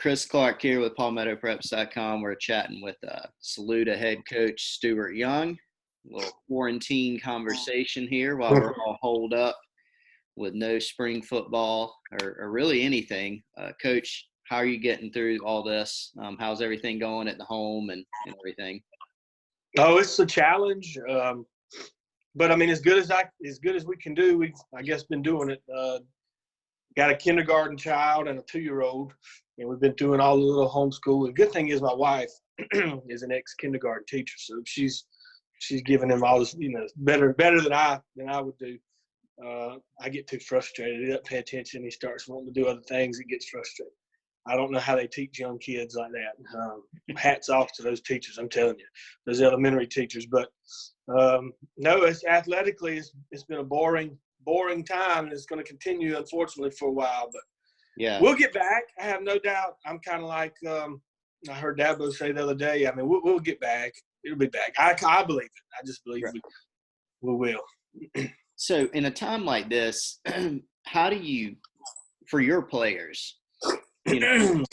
Chris Clark here with PalmettoPreps.com. We're chatting with Saluda head coach Stewart Young. A little quarantine conversation here while we're all holed up with no spring football or really anything. Coach, how are you getting through all this? How's everything going at the home and everything? Oh, it's a challenge, but I mean, as good as we can do, we've I guess been doing it. Got a kindergarten child and a 2-year-old, and we've been doing all the little homeschool. The good thing is my wife is an ex-kindergarten teacher, so she's giving him all this, better than I would do. I get too frustrated. He doesn't pay attention. He starts wanting to do other things. He gets frustrated. I don't know how they teach young kids like that. Hats off to those teachers, I'm telling you, those elementary teachers. But no, it's athletically, it's been a boring time, and it's going to continue, unfortunately, for a while. But yeah, we'll get back. I have no doubt. I'm kind of like I heard Dabo say the other day. I mean, we'll get back. It'll be back. I believe it. I just believe we will. So in a time like this, how do you, for your players, putting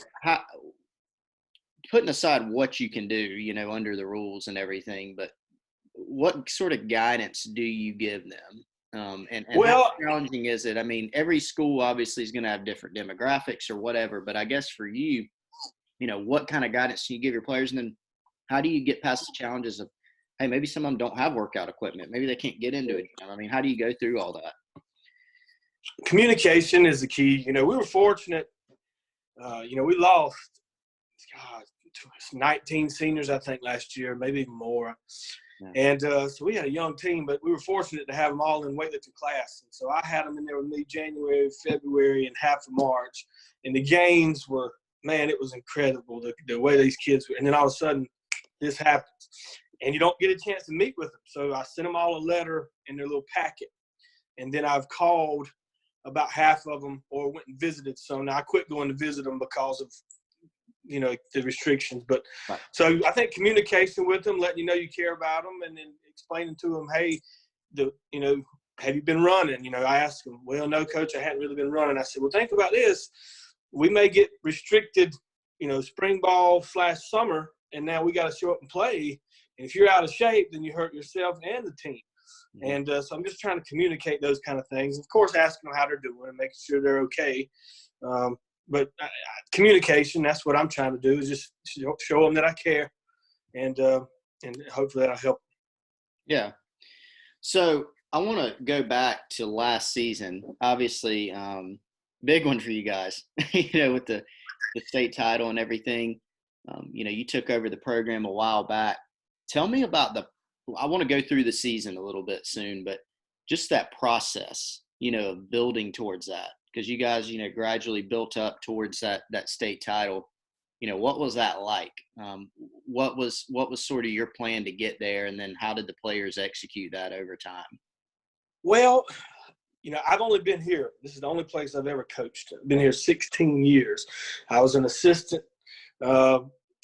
aside what you can do, under the rules and everything, but what sort of guidance do you give them? And how challenging is it? I mean, every school obviously is going to have different demographics or whatever, but I guess for you, what kind of guidance do you give your players? And then how do you get past the challenges of, hey, maybe some of them don't have workout equipment. Maybe they can't get into it. I mean, how do you go through all that? Communication is the key. We were fortunate. We lost, 19 seniors, I think, last year, maybe even more. Yeah. And so we had a young team, but we were fortunate to have them all in weightlifting class. And so I had them in there with me January, February, and half of March. And the gains were, man, it was incredible, the way these kids were. And then all of a sudden, this happens. And you don't get a chance to meet with them. So I sent them all a letter in their little packet. And then I've called about half of them or went and visited some. Now, I quit going to visit them because of, the restrictions. But right. So I think communication with them, letting you care about them, and then explaining to them, hey, have you been running? I asked them, well, no, coach, I hadn't really been running. I said, well, think about this. We may get restricted, spring ball / summer, and now we got to show up and play. And if you're out of shape, then you hurt yourself and the team. Mm-hmm. And so I'm just trying to communicate those kind of things. Of course, asking them how they're doing and making sure they're okay. But communication, that's what I'm trying to do, is just show them that I care. And hopefully that'll help. Yeah. So I want to go back to last season. Obviously, big one for you guys, with the state title and everything. You took over the program a while back. Tell me about I want to go through the season a little bit soon, but just that process, of building towards that, because you guys, gradually built up towards that state title. What was that like? What was sort of your plan to get there? And then how did the players execute that over time? Well, I've only been here. This is the only place I've ever coached. I've been here 16 years. I was an assistant.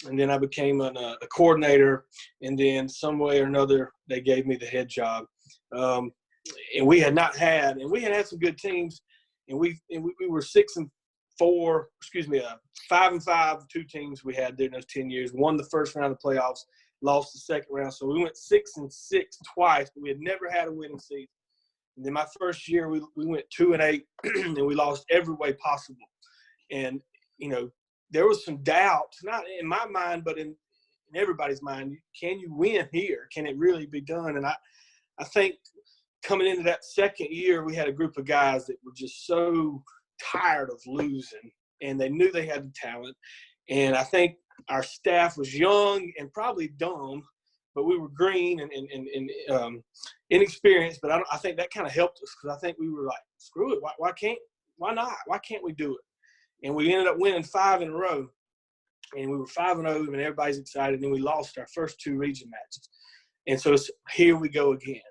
And then I became a coordinator, and then some way or another they gave me the head job. And we had had some good teams, and we were 6-4. 5-5. 2 teams we had during those 10 years. Won the first round of the playoffs, lost the second round. So we went 6-6 twice, but we had never had a winning season. And then my first year we went 2-8, and we lost every way possible. And there was some doubt, not in my mind, but in everybody's mind. Can you win here? Can it really be done? And I think coming into that second year, we had a group of guys that were just so tired of losing, and they knew they had the talent. And I think our staff was young and probably dumb, but we were green and inexperienced. But I think that kind of helped us, because I think we were like, screw it. Why not? Why can't we do it? And we ended up winning 5 in a row, and we were 5-0, and everybody's excited. And then we lost our first 2 region matches, and so here we go again.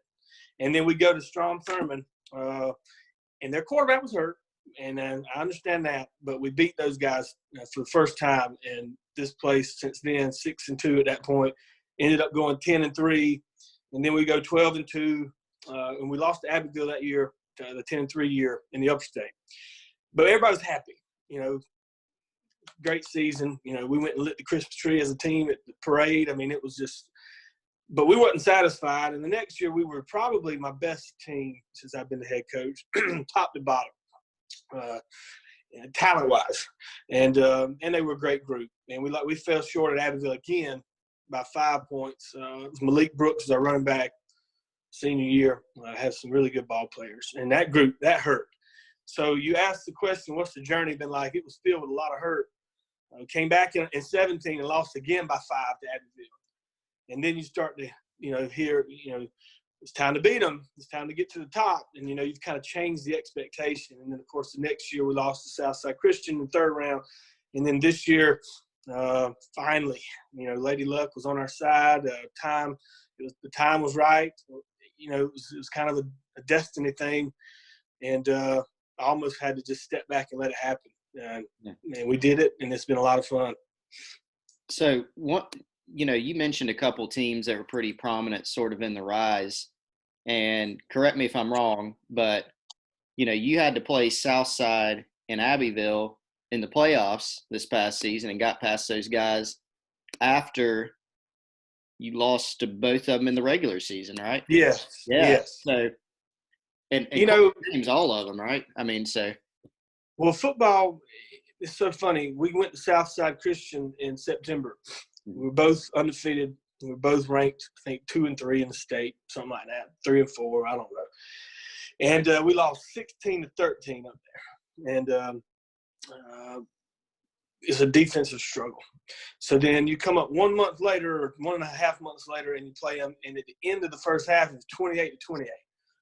And then we go to Strom Thurmond, and their quarterback was hurt, and I understand that, but we beat those guys for the first time. And this place since then, 6-2 at that point, ended up going 10-3, and then we go 12-2, and we lost to Abbeville that year, the 10-3 year in the Upper State. But everybody's happy. great season. You know, we went and lit the Christmas tree as a team at the parade. I mean, it was just – but we wasn't satisfied. And the next year we were probably my best team since I've been the head coach, top to bottom, talent-wise. And they were a great group. And we fell short at Abbeville again by 5 points. Malik Brooks was our running back senior year. Had some really good ball players. And that group, that hurt. So you asked the question, what's the journey been like? It was filled with a lot of hurt. Came back in 17 and lost again by 5 to Abbeville. And then you start to, hear, it's time to beat them. It's time to get to the top. And, you've kind of changed the expectation. And then, of course, the next year we lost to Southside Christian in the third round. And then this year, finally, Lady Luck was on our side. The time was right. It was kind of a destiny thing. And I almost had to just step back and let it happen. And we did it, and it's been a lot of fun. So you mentioned a couple teams that were pretty prominent sort of in the rise. And correct me if I'm wrong, but, you had to play Southside and Abbeville in the playoffs this past season and got past those guys after you lost to both of them in the regular season, right? Yes. Yeah. Yes. So, and teams, all of them, right? I mean, so. Well, football is so funny. We went to Southside Christian in September. We were both undefeated. We were both ranked, I think, 2 and 3 in the state, something like that, 3 and 4, I don't know. And we lost 16-13 up there. And it's a defensive struggle. So then you come up 1 month later or 1.5 months later, and you play them. And at the end of the first half, it's 28-28.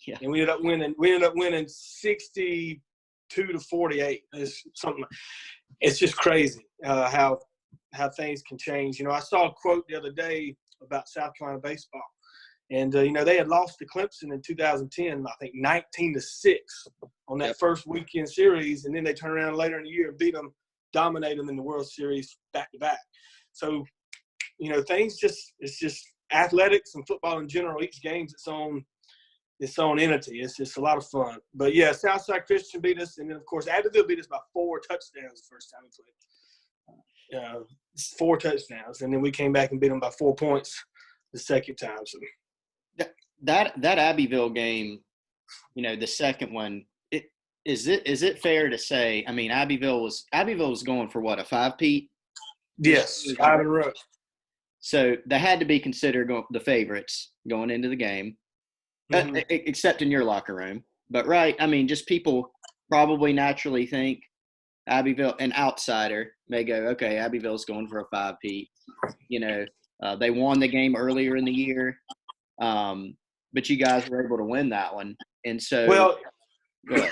Yeah. And we ended up winning. We ended up winning 62-48. It's just crazy how things can change. I saw a quote the other day about South Carolina baseball, and they had lost to Clemson in 2010, I think 19-6 on that first weekend series, and then they turn around later in the year and beat them, dominate them in the World Series back to back. So, things it's just athletics and football in general. Each game's its own entity. It's just a lot of fun. But yeah, Southside Christian beat us, and then of course Abbeville beat us by 4 touchdowns the first time we played. 4 touchdowns, and then we came back and beat them by 4 points the second time. So that Abbeville game, the second one, is it fair to say? I mean, Abbeville was going for what, a 5-peat? Yes, 5 in a row. So they had to be considered the favorites going into the game. Mm-hmm. Except in your locker room. But, right, I mean, just people probably naturally think Abbeville, an outsider, may go, okay, Abbeville's going for a 5-peat. They won the game earlier in the year, but you guys were able to win that one. And so go ahead.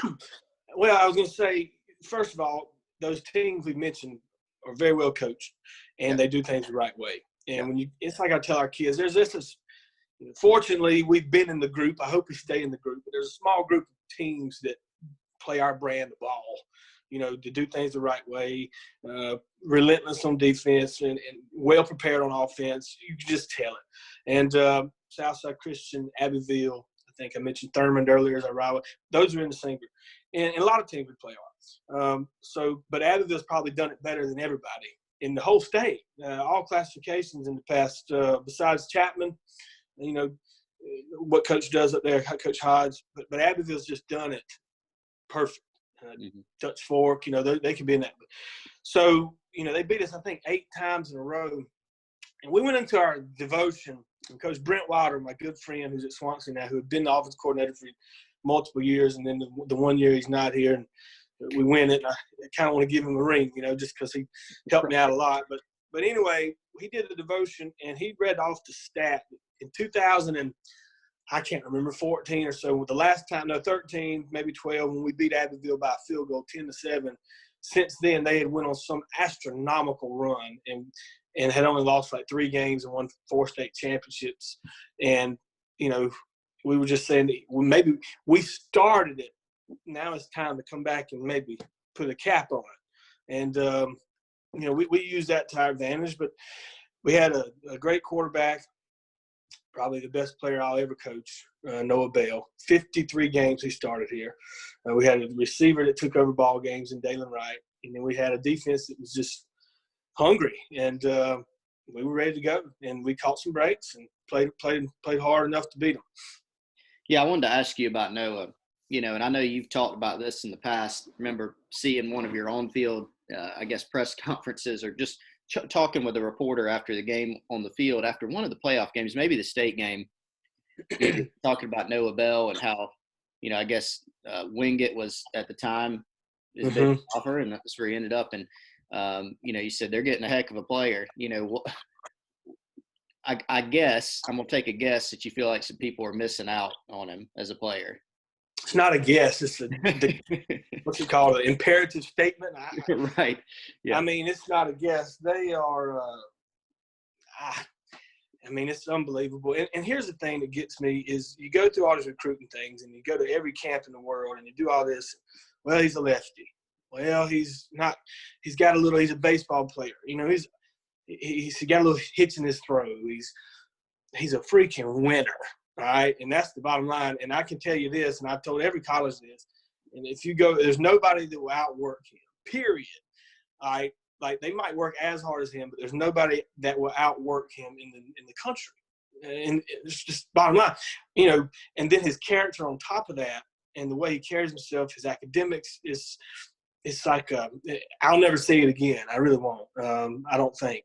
Well, I was going to say, first of all, those teams we mentioned are very well coached, and they do things the right way. And it's like I tell our kids, there's this – fortunately, we've been in the group. I hope we stay in the group. But there's a small group of teams that play our brand of ball, to do things the right way, relentless on defense and well prepared on offense. You can just tell it. And Southside Christian, Abbeville, I think I mentioned Thurmond earlier as our rival. Those are in the same group. And a lot of teams we play on. But Abbeville's probably done it better than everybody in the whole state. All classifications in the past, besides Chapman, what coach does up there, Coach Hodge, but Abbeville's just done it perfect. Dutch fork, they can be in that. So, they beat us, I think, 8 times in a row. And we went into our devotion, and Coach Brent Wilder, my good friend who's at Swansea now, who had been the offense coordinator for multiple years, and then the 1 year he's not here, and we win it. And I kind of want to give him a ring, just because he helped me out a lot. But anyway, he did a devotion, and he read off the stat in 2000 and I can't remember, 14 or so. The last time, 13, maybe 12, when we beat Abbeville by a field goal, 10-7. Since then, they had went on some astronomical run and had only lost like 3 games and won 4 state championships. And we were just saying that maybe we started it. Now it's time to come back and maybe put a cap on it. And we used that to our advantage, but we had a great quarterback, probably the best player I'll ever coach, Noah Bell. 53 games he started here. We had a receiver that took over ball games in Dalen Wright, and then we had a defense that was just hungry, and we were ready to go. And we caught some breaks and played hard enough to beat them. Yeah, I wanted to ask you about Noah. And I know you've talked about this in the past. Remember seeing one of your on-field, I guess, press conferences or just talking with a reporter after the game on the field, after one of the playoff games, maybe the state game, talking about Noah Bell and how, I guess Wingate was at the time his big offer, and that's where he ended up. And, you said they're getting a heck of a player. I guess I'm going to take a guess that you feel like some people are missing out on him as a player. It's not a guess. It's what's it called? An imperative statement. Right. Yeah. I mean, it's not a guess. They are. It's unbelievable. And here's the thing that gets me is you go through all these recruiting things and you go to every camp in the world and you do all this. Well, he's a lefty. Well, he's not. He's got a little. He's a baseball player. He's got a little hitch in his throw. He's a freaking winner. All right, and that's the bottom line. And I can tell you this, and I've told every college this, and if you go, there's nobody that will outwork him, period. All right, like they might work as hard as him, but there's nobody that will outwork him in the country. And it's just bottom line, and then his character on top of that and the way he carries himself, his academics it's like I'll never see it again. I really won't. I don't think.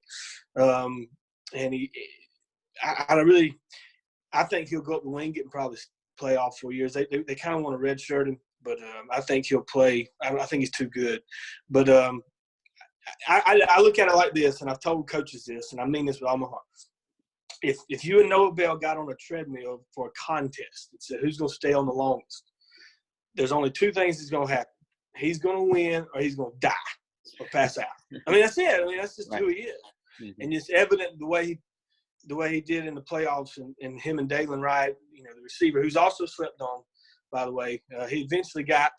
I think he'll go up the wing and probably play all 4 years. They kind of want to redshirt him, but I think he'll play. I think he's too good. But I look at it like this, and I've told coaches this, and I mean this with all my heart. If you and Noah Bell got on a treadmill for a contest and said who's going to stay on the longest, there's only two things that's going to happen. He's going to win or he's going to die or pass out. I mean, that's it. I mean, that's just who he is. Mm-hmm. And it's evident the way he did in the playoffs and him and Dalen Wright, the receiver, who's also slept on, by the way. He eventually got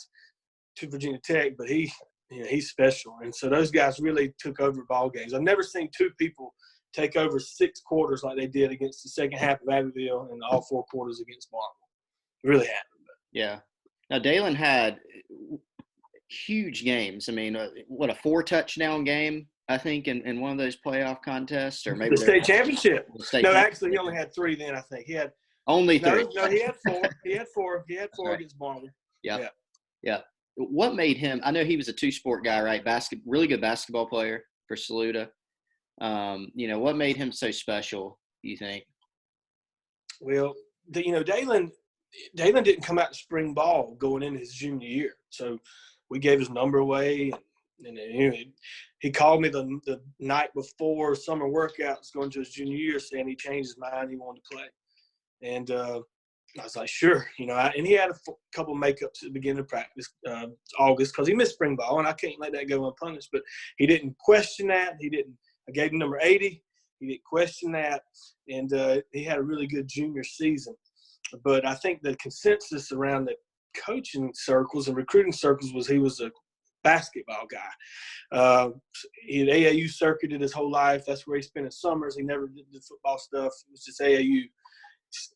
to Virginia Tech, but he's special. And so those guys really took over ball games. I've never seen two people take over 6 quarters like they did against the second half of Abbeville and all 4 quarters against Baltimore. It really happened. Yeah. Now, Dalen had huge games. I mean, a 4-touchdown game, I think, in one of those playoff contests, or maybe the state championship. Actually, he only had 3 then. I think he had only 3. No, he had 4. He had 4 right. Against Baltimore. Yeah. What made him? I know he was a 2-sport guy, right? Really good basketball player for Saluda. What made him so special? You think? Well, Dalen didn't come out to spring ball going into his junior year, so we gave his number away, and he called me the night before summer workouts going to his junior year, saying he changed his mind, he wanted to play, and I was like, sure, and he had a couple makeups at the beginning of practice, August, because he missed spring ball, and I can't let that go unpunished, but he didn't question that. I gave him number 80. He didn't question that, and he had a really good junior season. But I think the consensus around the coaching circles and recruiting circles was he was a basketball guy. He had AAU circuited his whole life. That's where he spent his summers. He never did the football stuff. It was just AAU.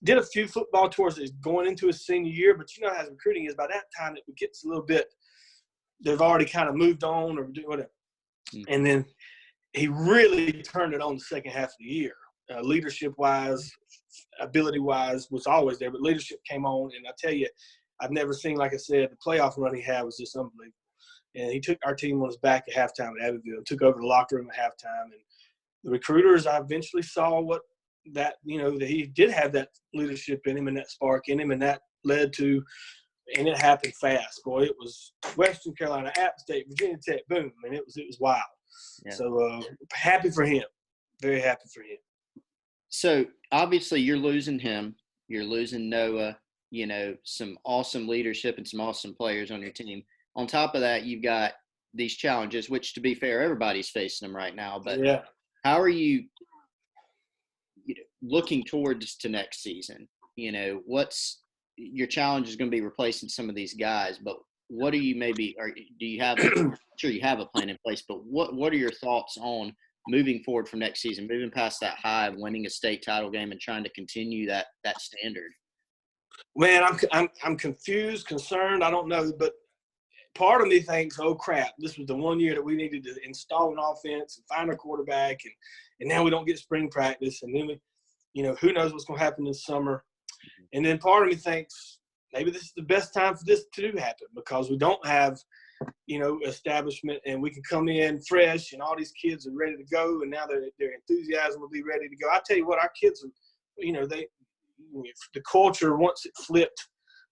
Did a few football tours going into his senior year, but how recruiting is. By that time, it gets a little bit – they've already kind of moved on or whatever. Mm-hmm. And then he really turned it on the second half of the year. Leadership-wise, ability-wise was always there, but leadership came on, and I tell you, I've never seen, like I said, the playoff run he had was just unbelievable. And he took our team on his back at halftime at Abbeville and took over the locker room at halftime. And the recruiters, I eventually saw that he did have that leadership in him and that spark in him, and that led to – and it happened fast, boy. It was Western Carolina, App State, Virginia Tech, boom. I mean, it was wild. Yeah. So happy for him, very happy for him. So obviously you're losing him, you're losing Noah, some awesome leadership and some awesome players on your team. On top of that, you've got these challenges, which to be fair, everybody's facing them right now. But yeah. How are you looking towards to next season? What's your challenge is going to be replacing some of these guys, but what do you do you have, I'm sure you have a plan in place, but what are your thoughts on moving forward from next season, moving past that high of winning a state title game and trying to continue that standard? Man, I'm confused, concerned. I don't know, but part of me thinks, oh crap, this was the one year that we needed to install an offense and find a quarterback, and now we don't get spring practice, and then we, who knows what's going to happen this summer. And then part of me thinks maybe this is the best time for this to happen because we don't have, establishment, and we can come in fresh, and all these kids are ready to go, and now their enthusiasm will be ready to go. I tell you what, our kids are, the culture, once it flipped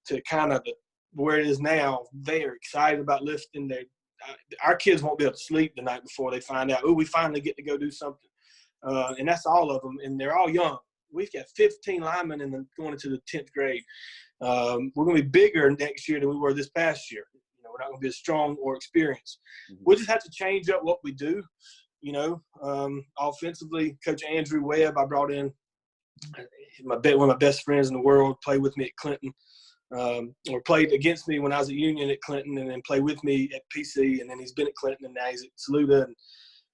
to kind of where it is now, they are excited about lifting. Our kids won't be able to sleep the night before they find out, we finally get to go do something. And that's all of them, and they're all young. We've got 15 linemen going into the 10th grade. We're going to be bigger next year than we were this past year. We're not going to be as strong or experienced. Mm-hmm. We'll just have to change up what we do. Offensively, Coach Andrew Webb, I brought in one of my best friends in the world, played with me at Clinton, or played against me when I was at Union at Clinton, and then played with me at PC, and then he's been at Clinton, and now he's at Saluda.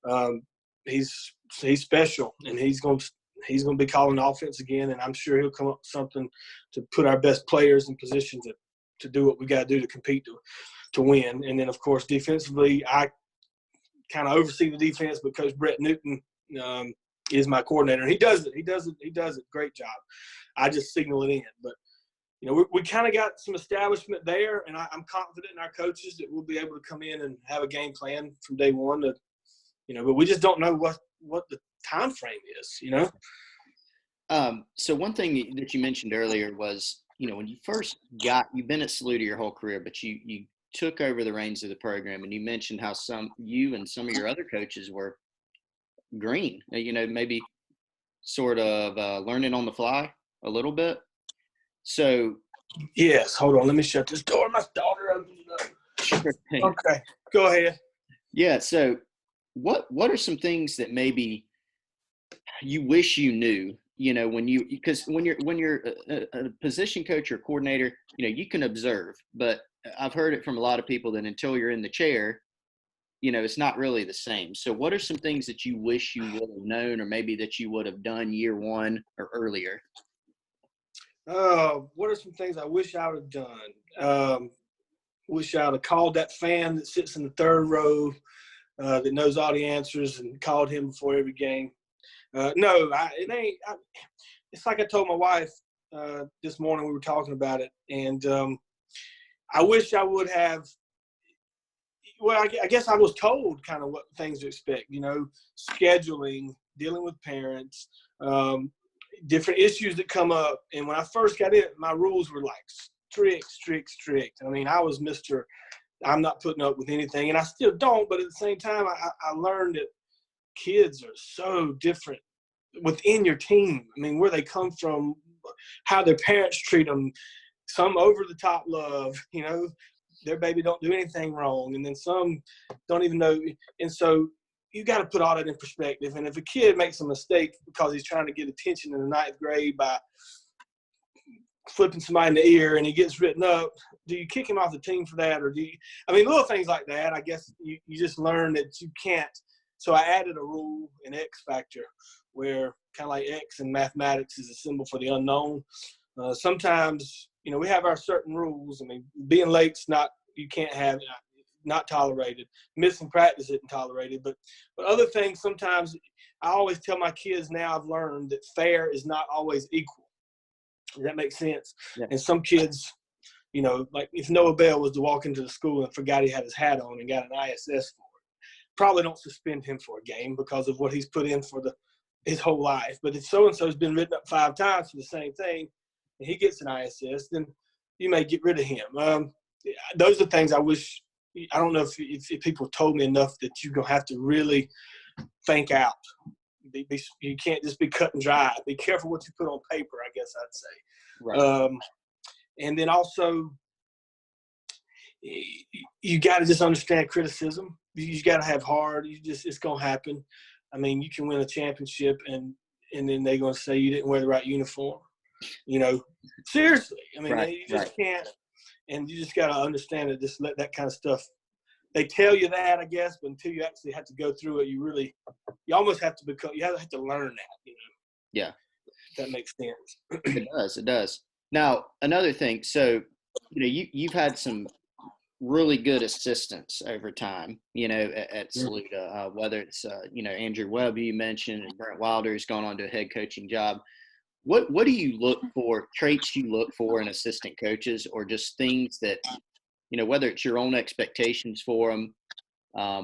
And he's special, and he's going to be calling the offense again, and I'm sure he'll come up with something to put our best players in position to do what we got to do to compete to win. And then, of course, defensively, I kind of oversee the defense, but Coach Brett Newton is my coordinator. He does it. He does a great job. I just signal it in. But, we kind of got some establishment there, and I'm confident in our coaches that we'll be able to come in and have a game plan from day one. But we just don't know what the time frame is, So one thing that you mentioned earlier was, when you first you've been at Saluda your whole career, but you took over the reins of the program, and you mentioned how you and some of your other coaches were green, maybe sort of learning on the fly a little bit. So yes, hold on, let me shut this door. My daughter opened it up. Sure thing. Okay, go ahead. Yeah. So what are some things that maybe you wish you knew, because when you're a position coach or coordinator, you can observe, but I've heard it from a lot of people that until you're in the chair, it's not really the same. So what are some things that you wish you would have known, or maybe that you would have done year one or earlier? What are some things I wish I would have done? Wish I would have called that fan that sits in the third row that knows all the answers, and called him before every game. No, it's like I told my wife this morning. We were talking about it, and I wish I would have. Well, I guess I was told kind of what things to expect. Scheduling, dealing with parents, different issues that come up. And when I first got in, my rules were like strict. I mean, I was Mr. I'm not putting up with anything, and I still don't. But at the same time, I learned that kids are so different within your team. I mean, where they come from, how their parents treat them, some over-the-top love, their baby don't do anything wrong, and then some don't even know. And so you got to put all that in perspective. And if a kid makes a mistake because he's trying to get attention in the 9th grade by flipping somebody in the ear and he gets written up, do you kick him off the team for that? Or little things like that, I guess you just learn that you can't. So I added a rule, an X factor, where kind of like X in mathematics is a symbol for the unknown. Sometimes, we have our certain rules. I mean, being late's you can't have it, not tolerated. Missing practice isn't tolerated. But other things, sometimes I always tell my kids now, I've learned that fair is not always equal. Does that make sense? Yeah. And some kids, like if Noah Bell was to walk into the school and forgot he had his hat on and got an ISS for it, probably don't suspend him for a game because of what he's put in for his whole life. But if so-and-so's been written up 5 times for the same thing and he gets an ISS, then you may get rid of him. Those are things I wish – I don't know if people told me enough that you're going to have to really think out. You can't just be cut and dry. Be careful what you put on paper, I guess I'd say. Right. And then also you got to just understand criticism. You got to have heart. It's going to happen. I mean, you can win a championship and then they're going to say you didn't wear the right uniform. Seriously. I mean, you just can't. And you just got to understand it. Just let that kind of stuff. They tell you that, I guess, but until you actually have to go through it, you almost have to you have to learn that. Yeah. If that makes sense. It does. Now, another thing. So, you've had some really good assistants over time, at Saluda, whether it's, Andrew Webb, you mentioned, and Brent Wilder, who's gone on to a head coaching job. What do you look for, traits you look for in assistant coaches, or just things that, whether it's your own expectations for them,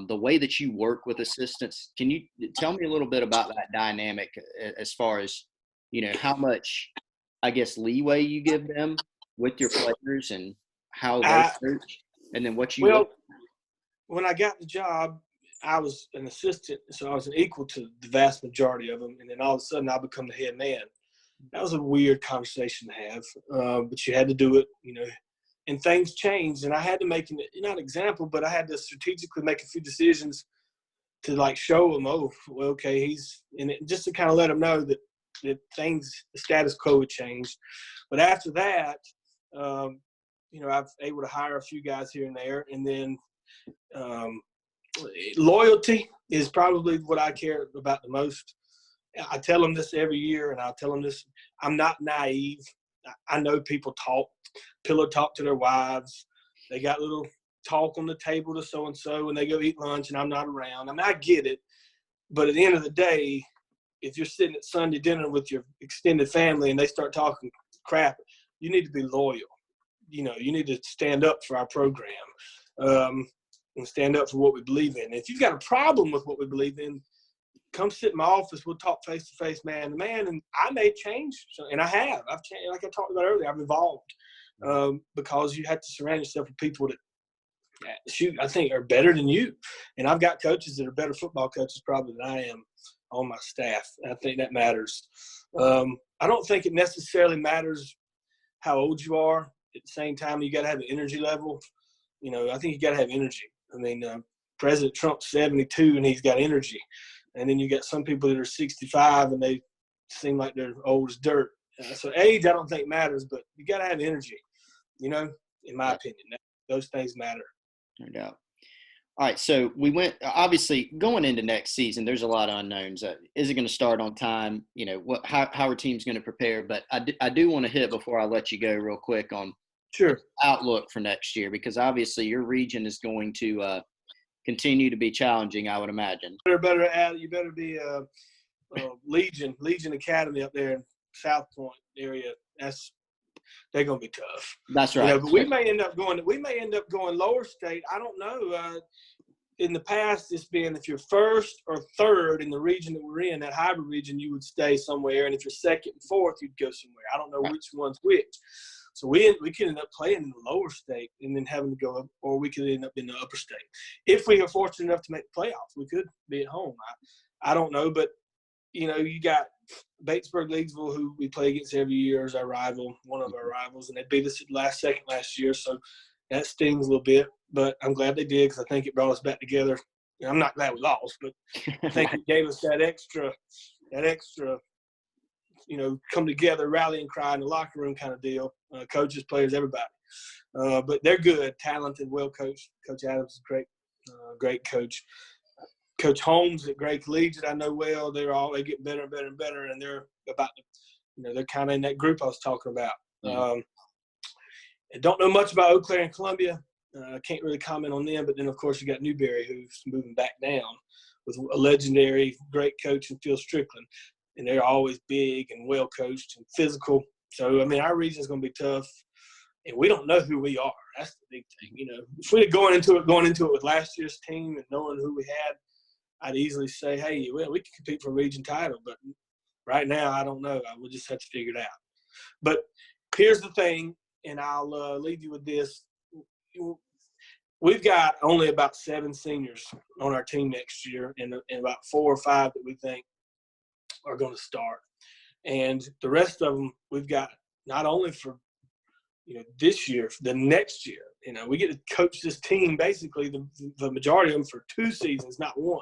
the way that you work with assistants? Can you tell me a little bit about that dynamic as far as, how much, I guess, leeway you give them with your players and how they coach, and then what you well, look for? When I got the job, I was an assistant, so I was an equal to the vast majority of them. And then all of a sudden, I become the head man. That was a weird conversation to have, but you had to do it, and things changed. And I had to make, not an example, but I had to strategically make a few decisions to, like, show them, oh, well, okay, he's – and just to kind of let them know that things, the status quo had changed. But after that, I was able to hire a few guys here and there. And then loyalty is probably what I care about the most. I tell them this every year, and I'll tell them this. I'm not naive. I know people pillow talk to their wives. They got little talk on the table to so-and-so, and they go eat lunch, and I'm not around. I mean, I get it. But at the end of the day, if you're sitting at Sunday dinner with your extended family and they start talking crap, you need to be loyal. You need to stand up for our program, and stand up for what we believe in. If you've got a problem with what we believe in, come sit in my office. We'll talk face to face, man to man. And I may change, and I have. I've changed, like I talked about earlier. I've evolved because you have to surround yourself with people that, I think, are better than you. And I've got coaches that are better football coaches probably than I am on my staff. And I think that matters. I don't think it necessarily matters how old you are. At the same time, you got to have an energy level. I think you got to have energy. I mean, President Trump's 72 and he's got energy. And then you got some people that are 65 and they seem like they're old as dirt. So age, I don't think matters, but you got to have energy, in my opinion. Those things matter. No doubt. All right, so we went – obviously, going into next season, there's a lot of unknowns. Is it going to start on time? How are teams going to prepare? But I do want to hit, before I let you go real quick, on sure outlook for next year, because obviously your region is going to continue to be challenging, I would imagine. You better be Legion Academy up there in South Point area. They're going to be tough. That's right. But we may end up going lower state. I don't know. In the past, it's been if you're first or third in the region that we're in, that hybrid region, you would stay somewhere. And if you're second and fourth, you'd go somewhere. I don't know which one's which. So we could end up playing in the lower state and then having to go up, or we could end up in the upper state. If we are fortunate enough to make the playoffs, we could be at home. I don't know, but, you got Batesburg, Leaguesville, who we play against every year, as our rival, one of our rivals, and they beat us last year, so that stings a little bit. But I'm glad they did, because I think it brought us back together. I'm not glad we lost, but I think it gave us that extra, come together, rally and cry in the locker room kind of deal. Coaches, players, everybody. But they're good, talented, well coached. Coach Adams is great coach. Coach Holmes at Gray Collegiate, I know well. They get better and better and better, and they're about to, they're kind of in that group I was talking about. I don't know much about Eau Claire and Columbia. I can't really comment on them, but then, of course, you got Newberry, who's moving back down with a legendary, great coach in Phil Strickland. And they're always big and well coached and physical. So, I mean, our region is going to be tough, and we don't know who we are. That's the big thing. If we had going into it with last year's team and knowing who we had, I'd easily say, hey, well, we can compete for a region title. But right now, I don't know. We'll just have to figure it out. But here's the thing, and I'll leave you with this. We've got only about 7 seniors on our team next year, and about 4 or 5 that we think are going to start. And the rest of them we've got not only for this year, for the next year. We get to coach this team basically the majority of them for 2 seasons, not 1.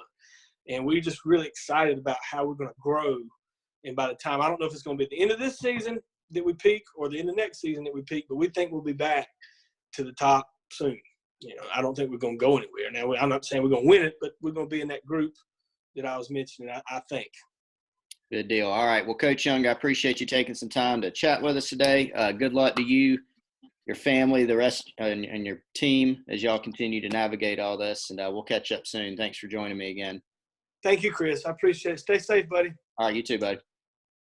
And we're just really excited about how we're going to grow. And by the time, I don't know if it's going to be at the end of this season that we peak or the end of next season that we peak, but we think we'll be back to the top soon. I don't think we're going to go anywhere. Now, I'm not saying we're going to win it, but we're going to be in that group that I was mentioning, I think. Good deal. All right. Well, Coach Young, I appreciate you taking some time to chat with us today. Good luck to you your family, the rest, and your team as y'all continue to navigate all this. And we'll catch up soon. Thanks for joining me again. Thank you, Chris. I appreciate it. Stay safe, buddy. All right, you too, buddy.